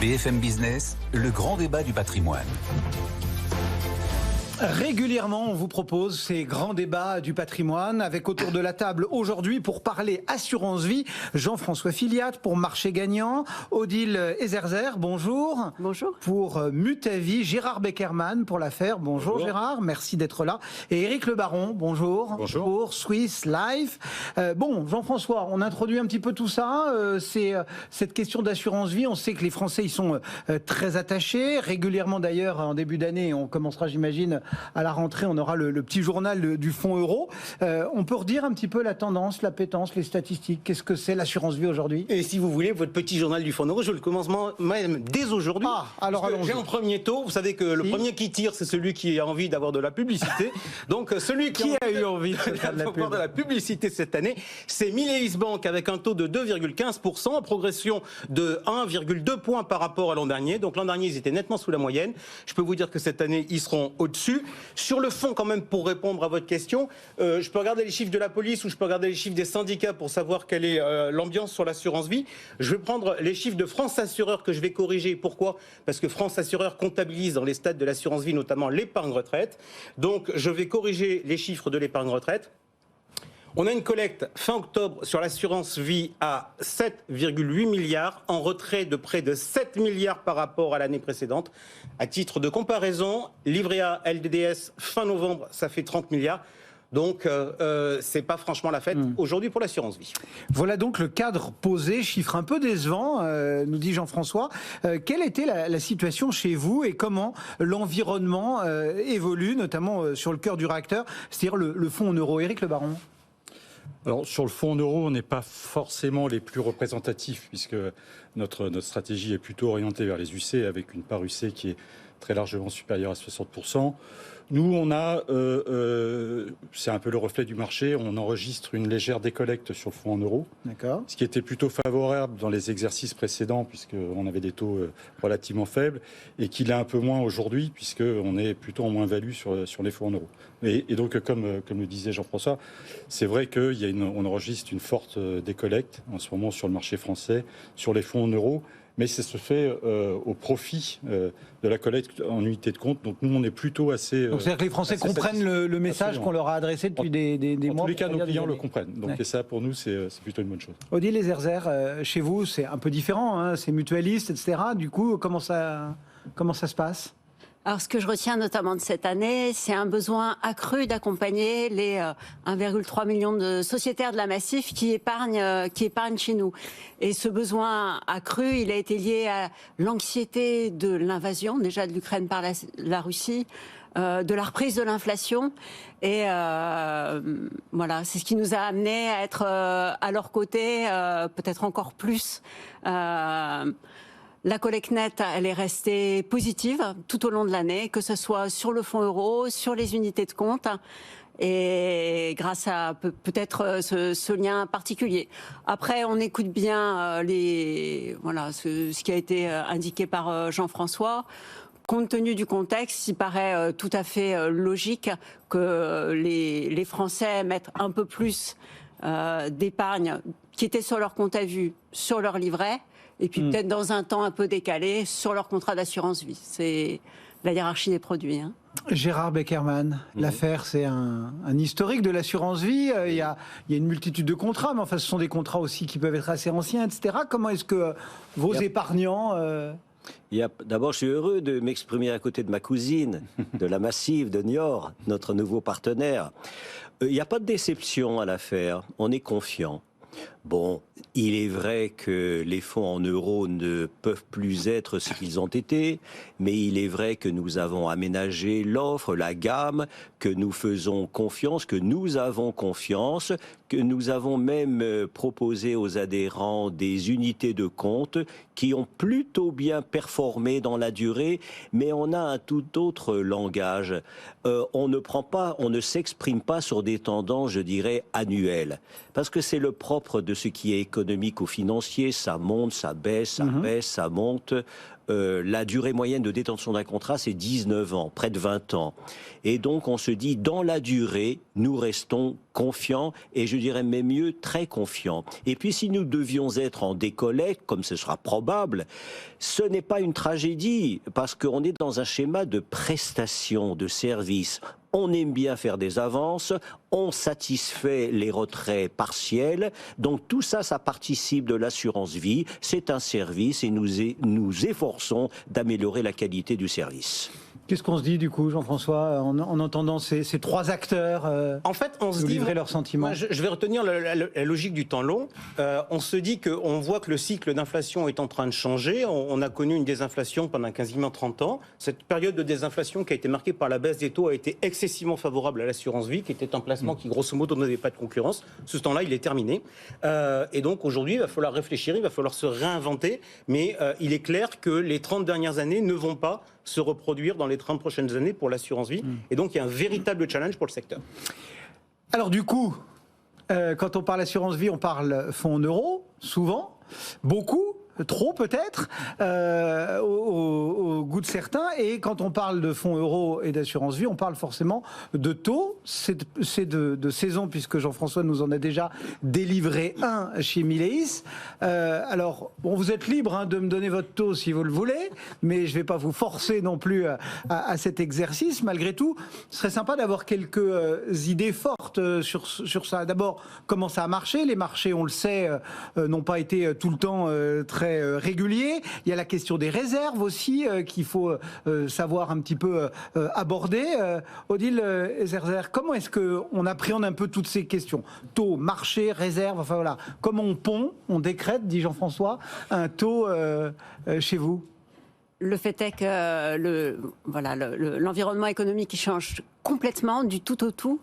BFM Business, le grand débat du patrimoine. Régulièrement, on vous propose ces grands débats du patrimoine avec autour de la table aujourd'hui pour parler assurance vie, Jean-François Filiat pour Marché Gagnant, Odile Ezerzer, bonjour. Bonjour. Pour Mutavie, Gérard Beckerman pour l'affaire, bonjour Gérard, merci d'être là. Et Éric Le Baron, bonjour. Bonjour. Pour Swiss Life. Bon, Jean-François, on introduit un petit peu tout ça, c'est cette question d'assurance vie, on sait que les Français y sont très attachés, régulièrement d'ailleurs en début d'année, on commencera j'imagine à la rentrée, on aura le petit journal du fonds euro. On peut redire un petit peu la tendance, l'appétence, les statistiques. Qu'est-ce que c'est l'assurance vie aujourd'hui? Et si vous voulez, votre petit journal du fonds euro, je le commence même dès aujourd'hui. Ah, alors allons-y. J'ai un premier tour. Vous savez que le premier qui tire, c'est celui qui a envie d'avoir de la publicité. Donc celui qui a eu envie d'avoir de la publicité cette année, c'est Milleis Bank avec un taux de 2,15%, en progression de 1,2 points par rapport à l'an dernier. Donc l'an dernier, ils étaient nettement sous la moyenne. Je peux vous dire que cette année, ils seront au-dessus. Sur le fond, quand même, pour répondre à votre question, je peux regarder les chiffres de la police ou je peux regarder les chiffres des syndicats pour savoir quelle est l'ambiance sur l'assurance vie. Je vais prendre les chiffres de France Assureur que je vais corriger. Pourquoi ? Parce que France Assureur comptabilise dans les stats de l'assurance vie notamment l'épargne retraite. Donc, je vais corriger les chiffres de l'épargne retraite. On a une collecte fin octobre sur l'assurance vie à 7,8 milliards, en retrait de près de 7 milliards par rapport à l'année précédente. À titre de comparaison, livret A, LDDS, fin novembre, ça fait 30 milliards. Donc, c'est pas franchement la fête aujourd'hui pour l'assurance vie. Voilà donc le cadre posé, chiffre un peu décevant, nous dit Jean-François. Quelle était la situation chez vous et comment l'environnement évolue, notamment sur le cœur du réacteur, c'est-à-dire le fonds en euros? Éric Le Baron. Alors, sur le fonds en euros, on n'est pas forcément les plus représentatifs puisque notre stratégie est plutôt orientée vers les UC avec une part UC qui est très largement supérieure à 60%. Nous, on a, c'est un peu le reflet du marché, on enregistre une légère décollecte sur le fonds en euros. D'accord. Ce qui était plutôt favorable dans les exercices précédents puisqu'on avait des taux relativement faibles et qu'il est un peu moins aujourd'hui puisqu'on est plutôt en moins-value sur les fonds en euros. Et donc, comme le disait Jean-François, c'est vrai qu'on enregistre une forte décollecte en ce moment sur le marché français, sur les fonds en euros. Mais ça se fait au profit de la collecte en unité de compte. Donc nous, on est plutôt assez... Donc c'est-à-dire que les Français comprennent le message qu'on leur a adressé depuis des mois. En tous les cas, nos clients le comprennent. Donc et ça, pour nous, c'est plutôt une bonne chose. Odile Ezerzer, chez vous, c'est un peu différent, hein, c'est mutualiste, etc. Du coup, comment ça se passe ? Alors, ce que je retiens notamment de cette année, c'est un besoin accru d'accompagner les 1,3 million de sociétaires de la Massif qui épargnent chez nous. Et ce besoin accru, il a été lié à l'anxiété de l'invasion, déjà de l'Ukraine par la Russie, de la reprise de l'inflation. Et voilà, c'est ce qui nous a amené à être à leur côté, peut-être encore plus. La collecte nette, elle est restée positive tout au long de l'année, que ce soit sur le fonds euro, sur les unités de compte, et grâce à peut-être ce lien particulier. Après, on écoute bien ce qui a été indiqué par Jean-François. Compte tenu du contexte, il paraît tout à fait logique que les Français mettent un peu plus d'épargne qui était sur leur compte à vue, sur leur livret, et puis peut-être dans un temps un peu décalé sur leur contrat d'assurance vie. C'est la hiérarchie des produits. Hein. Gérard Beckerman, l'affaire, c'est un historique de l'assurance vie. Il y a une multitude de contrats, mais enfin, ce sont des contrats aussi qui peuvent être assez anciens, etc. Comment est-ce que vos épargnants... D'abord, je suis heureux de m'exprimer à côté de ma cousine, de la Massive, de Niort, notre nouveau partenaire. Il n'y a pas de déception à l'affaire, on est confiant. Bon, il est vrai que les fonds en euros ne peuvent plus être ce qu'ils ont été, mais il est vrai que nous avons aménagé l'offre, la gamme, que nous faisons confiance, que nous avons confiance, que nous avons même proposé aux adhérents des unités de compte qui ont plutôt bien performé dans la durée, mais on a un tout autre langage. On ne s'exprime pas sur des tendances, je dirais, annuelles, parce que c'est le propre de ce qui est économique ou financier, ça monte, ça baisse, ça baisse, ça monte. La durée moyenne de détention d'un contrat, c'est 19 ans, près de 20 ans. Et donc, on se dit, dans la durée, nous restons confiants, et je dirais même mieux, très confiants. Et puis, si nous devions être en décollecte, comme ce sera probable, ce n'est pas une tragédie, parce qu'on est dans un schéma de prestation, de service. On aime bien faire des avances, on satisfait les retraits partiels. Donc tout ça, ça participe de l'assurance vie. C'est un service et nous efforçons d'améliorer la qualité du service. Qu'est-ce qu'on se dit du coup, Jean-François, en entendant ces trois acteurs en fait, on se dit, livrer leurs sentiments? Moi, je vais retenir la logique du temps long. On se dit qu'on voit que le cycle d'inflation est en train de changer. On a connu une désinflation pendant quasiment 30 ans. Cette période de désinflation qui a été marquée par la baisse des taux a été excessivement favorable à l'assurance vie, qui était un placement qui, grosso modo, n'avait pas de concurrence. Ce temps-là, il est terminé. Et donc, aujourd'hui, il va falloir réfléchir, il va falloir se réinventer. Mais il est clair que les 30 dernières années ne vont pas se reproduire dans les 30 prochaines années pour l'assurance vie. Et donc, il y a un véritable challenge pour le secteur. Alors du coup, quand on parle assurance vie, on parle fonds en euros, souvent, beaucoup, trop peut-être, au goût de certains. Et quand on parle de fonds euros et d'assurance vie, on parle forcément de taux. C'est de saison, puisque Jean-François nous en a déjà délivré un chez Mileis. Alors, bon, vous êtes libre de me donner votre taux si vous le voulez, mais je ne vais pas vous forcer non plus à cet exercice. Malgré tout, ce serait sympa d'avoir quelques idées fortes sur ça. D'abord, comment ça a marché. Les marchés, on le sait, n'ont pas été tout le temps très réguliers. Il y a la question des réserves aussi qu'il faut savoir un petit peu aborder. Odile Ezerzer, comment est-ce qu'on appréhende un peu toutes ces questions? Taux, marché, réserve, enfin voilà. Comment on pond, on décrète, dit Jean-François, un taux chez vous? Le fait est que l'environnement économique qui change complètement du tout au tout,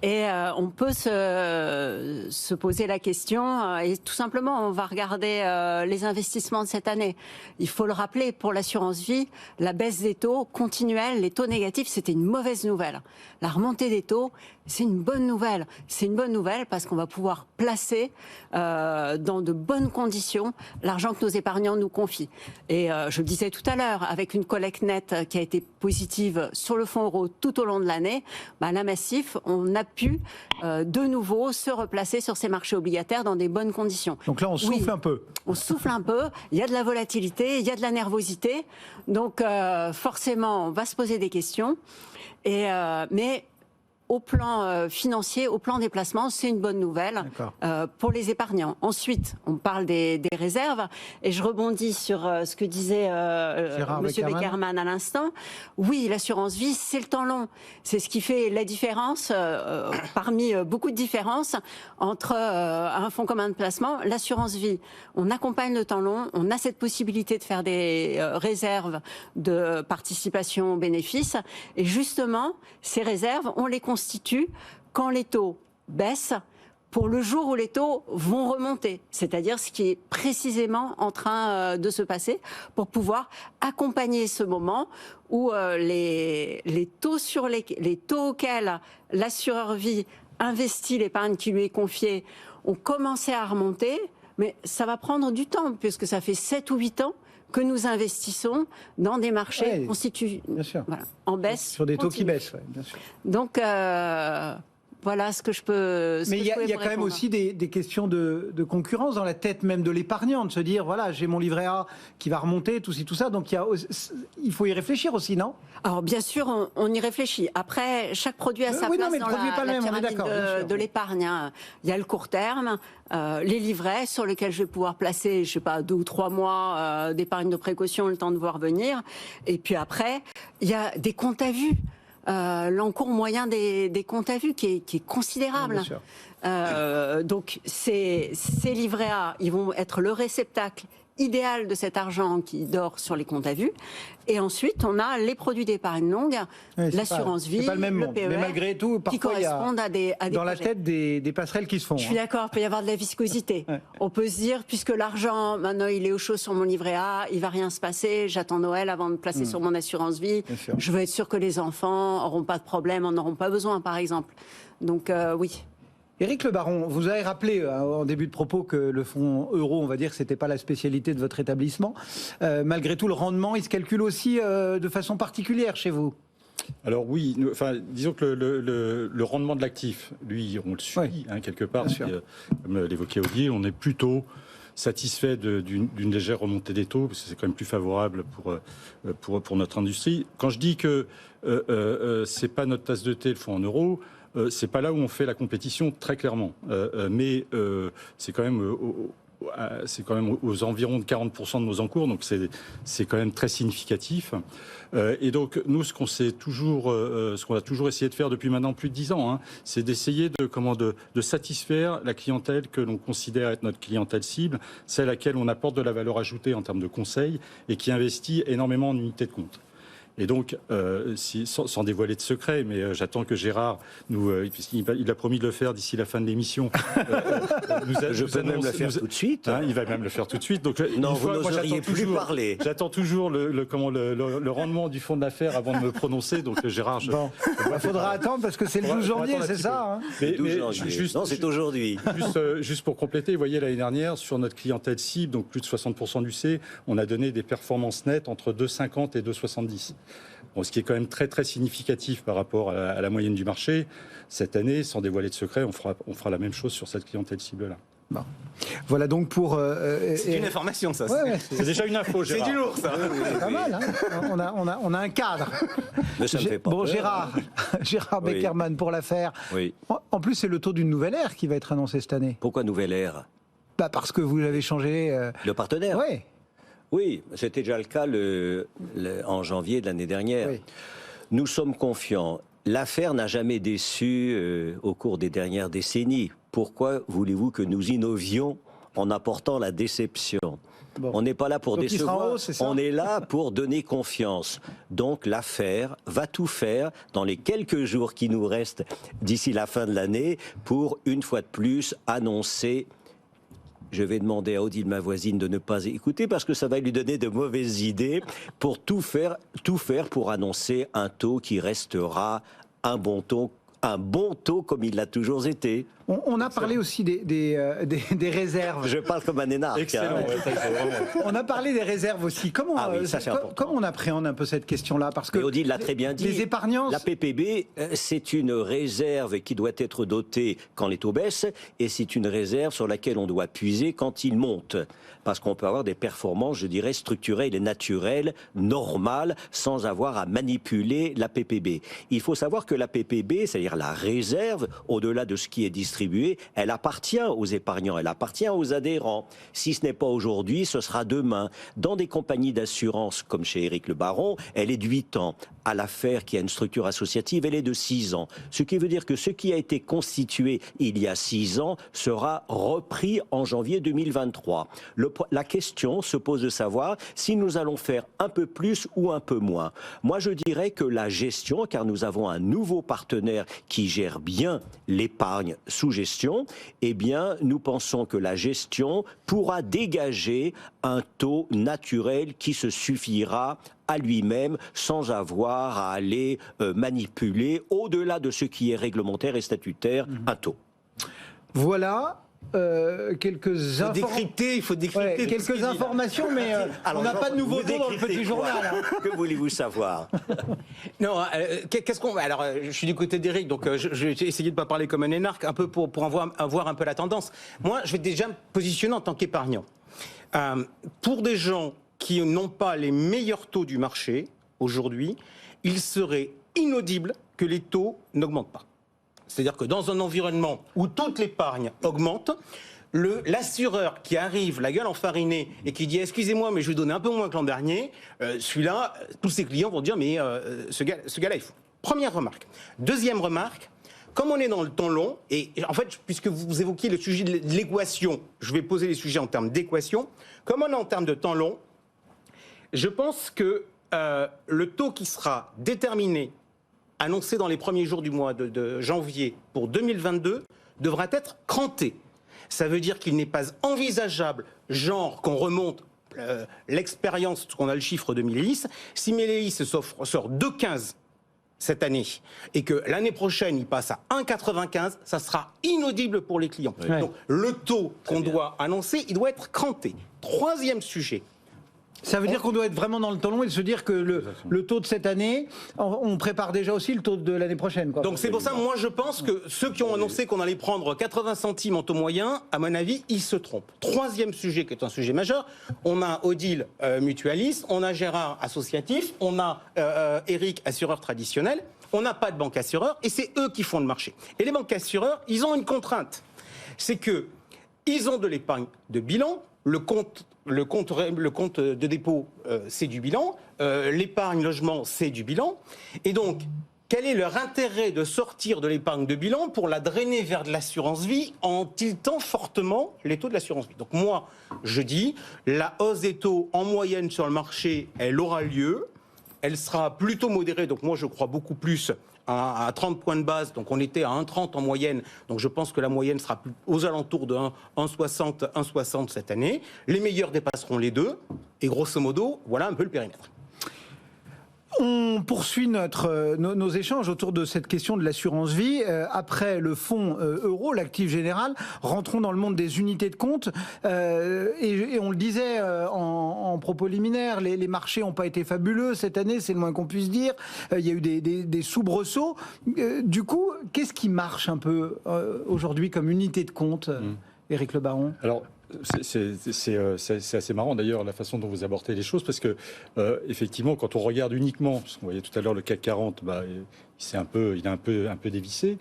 et on peut se poser la question, et tout simplement on va regarder les investissements de cette année. Il faut le rappeler, pour l'assurance vie, la baisse des taux continuelle, les taux négatifs, c'était une mauvaise nouvelle. La remontée des taux, c'est une bonne nouvelle. C'est une bonne nouvelle parce qu'on va pouvoir placer dans de bonnes conditions l'argent que nos épargnants nous confient. Et je le disais tout à l'heure, avec une collecte nette qui a été positive sur le fonds euro tout au long de l'année, la Massif, on a pu de nouveau se replacer sur ces marchés obligataires dans des bonnes conditions. Donc là, on souffle un peu. On souffle un peu, il y a de la volatilité, il y a de la nervosité, donc forcément, on va se poser des questions. Mais au plan financier, au plan des placements, c'est une bonne nouvelle pour les épargnants. Ensuite, on parle des réserves, et je rebondis sur ce que disait M. Beckerman à l'instant. Oui, l'assurance vie, c'est le temps long. C'est ce qui fait la différence, parmi beaucoup de différences, entre un fonds commun de placement, l'assurance vie. On accompagne le temps long, on a cette possibilité de faire des réserves de participation aux bénéfices, et justement, ces réserves, on les constitue quand les taux baissent, pour le jour où les taux vont remonter, c'est-à-dire ce qui est précisément en train de se passer, pour pouvoir accompagner ce moment où les taux auxquels l'assureur vie investit l'épargne qui lui est confiée ont commencé à remonter, mais ça va prendre du temps, puisque ça fait 7 ou 8 ans que nous investissons dans des marchés constitués en baisse. Sur des taux qui baissent, bien sûr. Donc, voilà ce que je peux. Mais il y a quand même aussi des questions de concurrence dans la tête même de l'épargnant, de se dire voilà, j'ai mon livret A qui va remonter, tout ça. Donc il faut y réfléchir aussi, non? Alors bien sûr, on y réfléchit. Après, chaque produit a sa place dans la pyramide de l'épargne. Il y a le court terme, les livrets sur lesquels je vais pouvoir placer, je sais pas, 2 ou 3 mois d'épargne de précaution, le temps de voir venir. Et puis après, il y a des comptes à vue. L'encours moyen des comptes à vue qui est considérable. Donc ces livrets A, ils vont être le réceptacle idéal de cet argent qui dort sur les comptes à vue. Et ensuite, on a les produits d'épargne longue, l'assurance vie, pas le même monde. PER, mais malgré tout, parfois, qui correspondent à des dans projets. la tête des passerelles qui se font. Je suis d'accord, il peut y avoir de la viscosité. On peut se dire, puisque l'argent, maintenant, il est au chaud sur mon livret A, il va rien se passer, j'attends Noël avant de me placer sur mon assurance vie. Je veux être sûr que les enfants n'auront pas de problème, en auront pas besoin, par exemple. Donc, oui. Éric Le Baron, vous avez rappelé en début de propos que le fonds euro, on va dire que c'était pas la spécialité de votre établissement. Malgré tout, le rendement, il se calcule aussi de façon particulière chez vous. Alors oui, disons que le rendement de l'actif, lui, on le suit quelque part. Comme l'évoquait Olivier, on est plutôt satisfait d'une légère remontée des taux, parce que c'est quand même plus favorable pour notre industrie. Quand je dis que c'est pas notre tasse de thé, le fonds en euros, c'est pas là où on fait la compétition, très clairement. Mais c'est quand même aux environs de 40% de nos encours, donc c'est quand même très significatif. Et donc nous, ce qu'on a toujours essayé de faire depuis maintenant plus de 10 ans, c'est d'essayer de satisfaire la clientèle que l'on considère être notre clientèle cible, celle à laquelle on apporte de la valeur ajoutée en termes de conseils et qui investit énormément en unités de compte. Et donc, sans dévoiler de secret, mais j'attends que Gérard puisqu'il a promis de le faire d'ici la fin de l'émission. Je peux même le faire tout de suite. Il va même le faire tout de suite. Donc, non, vous n'oseriez plus parler. J'attends toujours le rendement du fonds d'affaires avant de me prononcer. Donc, Gérard, il faudra attendre parce que c'est le 12 janvier, c'est ça Non, c'est aujourd'hui. Juste pour compléter, vous voyez, l'année dernière, sur notre clientèle cible, donc plus de 60% du C, on a donné des performances nettes entre 2,50 et 2,70. Bon, ce qui est quand même très très significatif par rapport à la moyenne du marché. Cette année, sans dévoiler de secret, on fera la même chose sur cette clientèle cible-là. Bon. Voilà donc pour... c'est une information, ça. C'est déjà une info, Gérard. C'est du lourd, ça. C'est pas mal, on a un cadre. Mais ça me fait pas peur. Gérard Beckerman pour l'affaire. Oui. En plus, c'est le taux d'une nouvelle ère qui va être annoncé cette année. Pourquoi nouvelle ère ? Parce que vous avez changé... Le partenaire ? Oui. Oui, c'était déjà le cas en janvier de l'année dernière. Oui. Nous sommes confiants. L'affaire n'a jamais déçu au cours des dernières décennies. Pourquoi voulez-vous que nous innovions en apportant la déception ? Bon. On n'est pas là pour décevoir, on est là pour donner confiance. Donc l'affaire va tout faire dans les quelques jours qui nous restent d'ici la fin de l'année pour, une fois de plus, annoncer... Je vais demander à Odile, ma voisine, de ne pas écouter parce que ça va lui donner de mauvaises idées pour tout faire pour annoncer un taux qui restera un bon taux comme il l'a toujours été. On a parlé aussi des réserves. Je parle comme un énarque. Excellent. On a parlé des réserves aussi. Comment on appréhende un peu cette question-là ? Parce que Odile l'a très bien dit. Les épargnants... La PPB, c'est une réserve qui doit être dotée quand les taux baissent et c'est une réserve sur laquelle on doit puiser quand ils montent. Parce qu'on peut avoir des performances, je dirais, structurelles et naturelles, normales, sans avoir à manipuler la PPB. Il faut savoir que la PPB, c'est-à-dire la réserve, au-delà de ce qui est distribué, elle appartient aux épargnants, elle appartient aux adhérents. Si ce n'est pas aujourd'hui, ce sera demain. Dans des compagnies d'assurance, comme chez Éric Le Baron, elle est de 8 ans. À l'affaire qui a une structure associative, elle est de 6 ans. Ce qui veut dire que ce qui a été constitué il y a 6 ans sera repris en janvier 2023. La question se pose de savoir si nous allons faire un peu plus ou un peu moins. Moi, je dirais que la gestion, car nous avons un nouveau partenaire qui gère bien l'épargne sous gestion, eh bien, nous pensons que la gestion pourra dégager un taux naturel qui se suffira à lui-même sans avoir à aller manipuler au-delà de ce qui est réglementaire et statutaire un taux. Voilà. Quelques il faut décrypter quelques informations, mais on n'a pas de nouveau taux dans le petit journal. Que voulez-vous savoir? Non, qu'est-ce qu'on... Alors, je suis du côté d'Éric, donc je vais essayer de ne pas parler comme un énarque, un peu pour avoir un peu la tendance. Moi, je vais déjà me positionner en tant qu'épargnant. Pour des gens qui n'ont pas les meilleurs taux du marché, aujourd'hui, il serait inaudible que les taux n'augmentent pas. C'est-à-dire que dans un environnement où toute l'épargne augmente, l'assureur qui arrive, la gueule enfarinée, et qui dit « Excusez-moi, mais je vais donner un peu moins que l'an dernier », celui-là, tous ses clients vont dire « Mais ce gars-là, il faut. » Première remarque. Deuxième remarque, comme on est dans le temps long, et en fait, puisque vous évoquiez le sujet de l'équation, je vais poser les sujets en termes d'équation. Comme on est en termes de temps long, je pense que le taux qui sera déterminé, annoncé dans les premiers jours du mois de janvier pour 2022, devra être cranté. Ça veut dire qu'il n'est pas envisageable, genre qu'on remonte l'expérience, qu'on a le chiffre de Méléis, si Méléis sort 2,15 cette année et que l'année prochaine il passe à 1,95, ça sera inaudible pour les clients. Ouais. Donc le taux qu'on doit annoncer, il doit être cranté. Troisième sujet. Ça veut dire qu'on doit être vraiment dans le temps long et se dire que le taux de cette année, on prépare déjà aussi le taux de l'année prochaine. Quoi. Donc c'est pour ça, moi je pense que ceux qui ont annoncé qu'on allait prendre 80 centimes en taux moyen, à mon avis, ils se trompent. Troisième sujet qui est un sujet majeur, on a Odile mutualiste, on a Gérard associatif, on a Eric assureur traditionnel, on n'a pas de banque assureur et c'est eux qui font le marché. Et les banques assureurs, ils ont une contrainte, c'est que ils ont de l'épargne de bilan, le compte de dépôt, c'est du bilan. L'épargne logement, c'est du bilan. Et donc, quel est leur intérêt de sortir de l'épargne de bilan pour la drainer vers de l'assurance vie en tiltant fortement les taux de l'assurance vie? Donc moi, je dis, la hausse des taux en moyenne sur le marché, elle aura lieu. Elle sera plutôt modérée. Donc moi, je crois beaucoup plus à 30 points de base, donc on était à 1,30 en moyenne, donc je pense que la moyenne sera aux alentours de 1,60 cette année. Les meilleurs dépasseront les deux, et grosso modo, voilà un peu le périmètre. On poursuit nos échanges autour de cette question de l'assurance vie. Après le fonds euro, l'actif général, rentrons dans le monde des unités de compte. Et on le disait en propos liminaire, les marchés n'ont pas été fabuleux cette année, c'est le moins qu'on puisse dire. Il y a eu des soubresauts. Du coup, qu'est-ce qui marche un peu aujourd'hui comme unité de compte, Éric Le Baron? Alors, c'est assez marrant d'ailleurs la façon dont vous abordez les choses parce que effectivement quand on regarde uniquement, parce qu'on voyait tout à l'heure le CAC 40, il est un peu dévissé,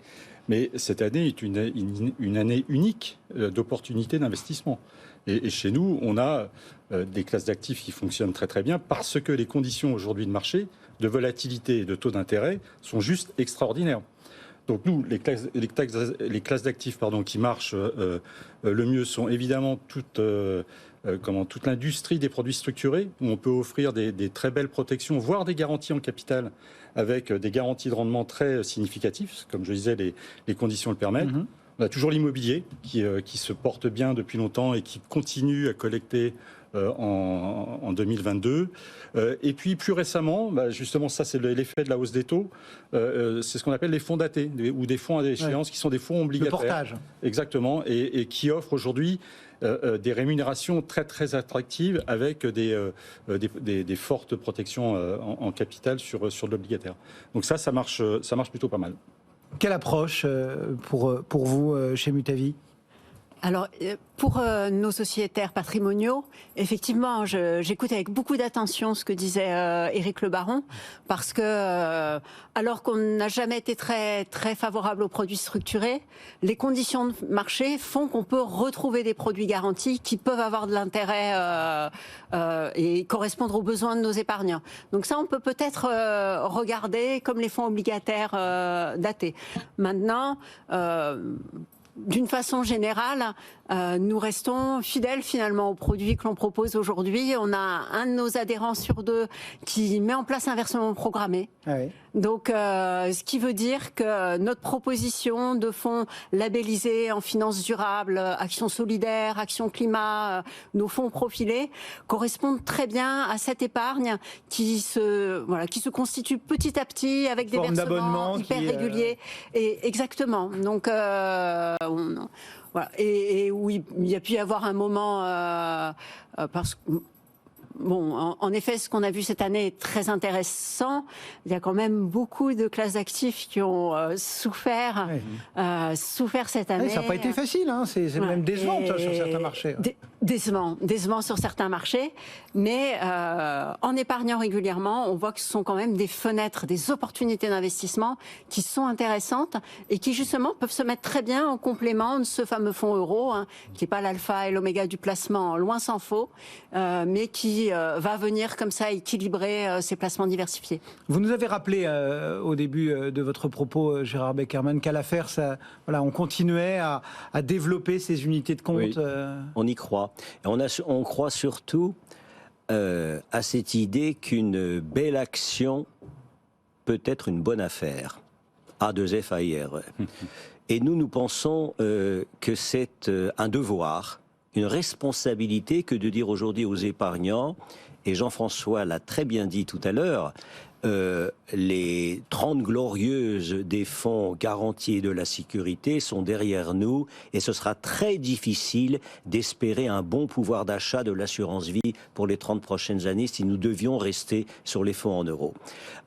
mais cette année est une année unique d'opportunités d'investissement. Et chez nous, on a des classes d'actifs qui fonctionnent très très bien parce que les conditions aujourd'hui de marché, de volatilité et de taux d'intérêt sont juste extraordinaires. Donc nous, les classes d'actifs qui marchent le mieux sont évidemment toute l'industrie des produits structurés, où on peut offrir des très belles protections, voire des garanties en capital, avec des garanties de rendement très significatives, comme je disais, les conditions le permettent. On a toujours l'immobilier qui se porte bien depuis longtemps et qui continue à collecter en 2022. Et puis plus récemment, justement ça c'est l'effet de la hausse des taux, c'est ce qu'on appelle les fonds datés ou des fonds à échéance qui sont des fonds obligataires. Le portage. Exactement, et qui offrent aujourd'hui des rémunérations très très attractives avec des fortes protections en capital sur de l'obligataire. Donc ça marche plutôt pas mal. Quelle approche pour vous chez Mutavi ? Alors, pour nos sociétaires patrimoniaux, effectivement, j'écoute avec beaucoup d'attention ce que disait Éric Le Baron, parce que alors qu'on n'a jamais été très très favorable aux produits structurés, les conditions de marché font qu'on peut retrouver des produits garantis qui peuvent avoir de l'intérêt et correspondre aux besoins de nos épargnants. Donc ça, on peut peut-être regarder comme les fonds obligataires datés. Maintenant, d'une façon générale, nous restons fidèles finalement aux produits que l'on propose aujourd'hui. On a un de nos adhérents sur deux qui met en place un versement programmé. Ah oui. Donc, ce qui veut dire que notre proposition de fonds labellisés en finance durable, action solidaire, action climat, nos fonds profilés correspondent très bien à cette épargne qui se constitue petit à petit avec des versements hyper réguliers. Et exactement. Donc, voilà. Et où il y a pu y avoir un moment parce que bon, en effet, ce qu'on a vu cette année est très intéressant. Il y a quand même beaucoup de classes d'actifs qui ont souffert cette année. Ça n'a pas été facile, hein. C'est même décevant sur certains marchés. Décevant sur certains marchés, mais en épargnant régulièrement, on voit que ce sont quand même des fenêtres, des opportunités d'investissement qui sont intéressantes et qui justement peuvent se mettre très bien en complément de ce fameux fonds euro, qui n'est pas l'alpha et l'oméga du placement, loin s'en faut, mais qui va venir comme ça équilibrer ces placements diversifiés. Vous nous avez rappelé au début de votre propos, Gérard Beckerman, qu'à l'affaire, on continuait à développer ces unités de compte. Oui, on y croit. Et on croit surtout à cette idée qu'une belle action peut être une bonne affaire. A2FAIR. Et nous pensons que c'est un devoir, une responsabilité que de dire aujourd'hui aux épargnants, et Jean-François l'a très bien dit tout à l'heure, les 30 glorieuses des fonds garantis de la sécurité sont derrière nous et ce sera très difficile d'espérer un bon pouvoir d'achat de l'assurance vie pour les 30 prochaines années si nous devions rester sur les fonds en euros.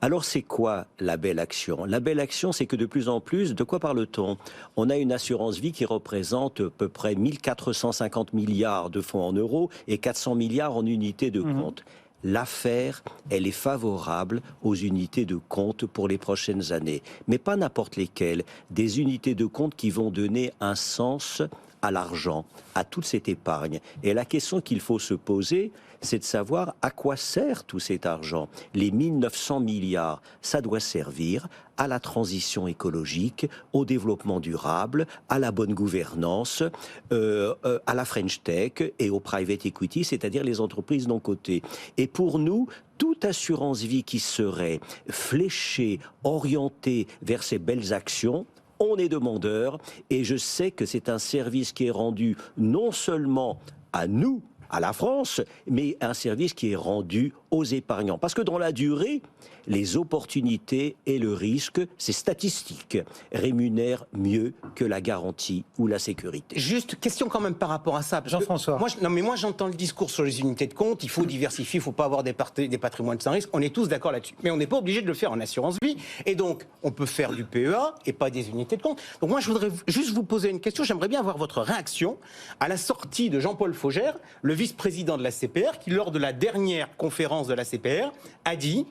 Alors c'est quoi la belle action? La belle action, c'est que de plus en plus, de quoi parle-t-on? On a une assurance vie qui représente à peu près 1450 milliards de fonds en euros et 400 milliards en unités de compte. L'affaire, elle est favorable aux unités de compte pour les prochaines années. Mais pas n'importe lesquelles. Des unités de compte qui vont donner un sens à l'argent, à toute cette épargne. Et la question qu'il faut se poser, c'est de savoir à quoi sert tout cet argent. Les 1900 milliards, ça doit servir à la transition écologique, au développement durable, à la bonne gouvernance, à la French Tech et au private equity, c'est-à-dire les entreprises non cotées. Et pour nous, toute assurance vie qui serait fléchée, orientée vers ces belles actions, on est demandeur et je sais que c'est un service qui est rendu non seulement à nous, à la France, mais un service qui est rendu aux épargnants. Parce que dans la durée, les opportunités et le risque, c'est statistique, rémunèrent mieux que la garantie ou la sécurité. Juste question quand même par rapport à ça. Jean-François. Moi j'entends le discours sur les unités de compte, il faut diversifier, il ne faut pas avoir des patrimoines sans risque, on est tous d'accord là-dessus. Mais on n'est pas obligé de le faire en assurance vie, et donc on peut faire du PEA et pas des unités de compte. Donc moi je voudrais juste vous poser une question, j'aimerais bien avoir votre réaction à la sortie de Jean-Paul Faugère, le vice-président de la CPR, qui lors de la dernière conférence de la CPR a dit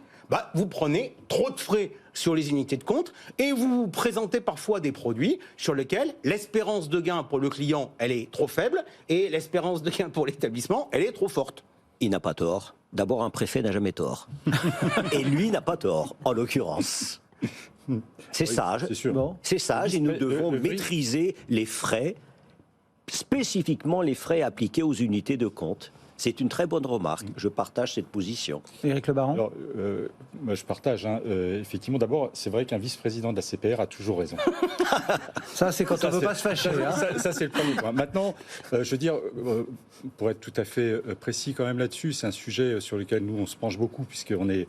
vous prenez trop de frais sur les unités de compte et vous présentez parfois des produits sur lesquels l'espérance de gain pour le client, elle est trop faible et l'espérance de gain pour l'établissement, elle est trop forte. Il n'a pas tort. D'abord, un préfet n'a jamais tort. Et lui n'a pas tort, en l'occurrence. C'est sage. C'est sûr. Bon. C'est sage et nous devons le maîtriser les frais, spécifiquement les frais appliqués aux unités de compte. C'est une très bonne remarque. Je partage cette position. Éric Le Baron. Alors, moi, je partage. Effectivement, d'abord, c'est vrai qu'un vice-président de la CPR a toujours raison. Ça, c'est quand on ne veut pas se fâcher. Ça, c'est le premier point. Maintenant, je veux dire, pour être tout à fait précis quand même là-dessus, c'est un sujet sur lequel nous, on se penche beaucoup, puisqu'on est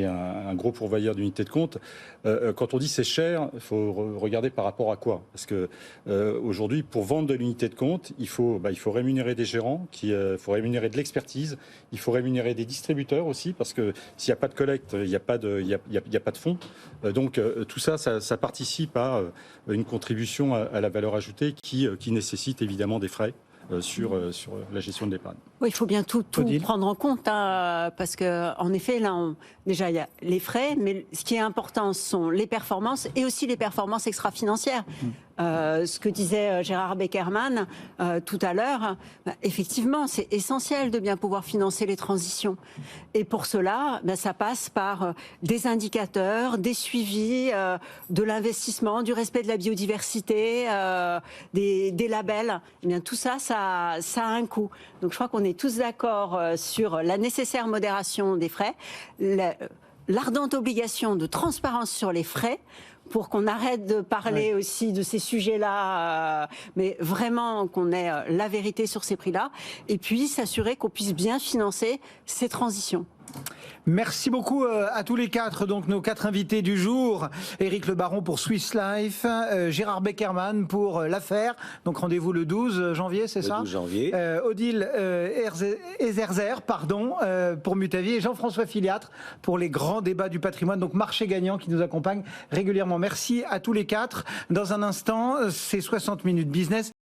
un gros pourvoyeur d'unités de compte. Quand on dit c'est cher, il faut regarder par rapport à quoi. Parce que aujourd'hui, pour vendre de l'unité de compte, il faut rémunérer des gérants, il faut rémunérer de l'expertise, il faut rémunérer des distributeurs aussi, parce que s'il n'y a pas de collecte, il n'y a pas de fonds. Donc tout ça, ça participe à une contribution à la valeur ajoutée qui nécessite évidemment des frais. Sur la gestion de l'épargne. Oui, il faut bien tout prendre en compte, parce qu'en effet, là, déjà, il y a les frais, mais ce qui est important, ce sont les performances et aussi les performances extra-financières. Ce que disait Gérard Beckerman tout à l'heure, effectivement, c'est essentiel de bien pouvoir financer les transitions. Et pour cela, ça passe par des indicateurs, des suivis de l'investissement, du respect de la biodiversité, des labels. Et bien, tout ça, ça a un coût. Donc je crois qu'on est tous d'accord sur la nécessaire modération des frais, l'ardente obligation de transparence sur les frais, pour qu'on arrête de parler aussi de ces sujets-là, mais vraiment qu'on ait la vérité sur ces prix-là, et puis s'assurer qu'on puisse bien financer ces transitions. Merci beaucoup à tous les quatre, donc nos quatre invités du jour. Éric Le Baron pour Swiss Life, Gérard Beckerman pour l'affaire. Donc rendez-vous le 12 janvier, c'est ça? Le 12 janvier. Odile Ezerzer, pour Mutavie, et Jean-François Filiatre pour les grands débats du patrimoine. Donc marché gagnant qui nous accompagne régulièrement. Merci à tous les quatre. Dans un instant, c'est 60 minutes business.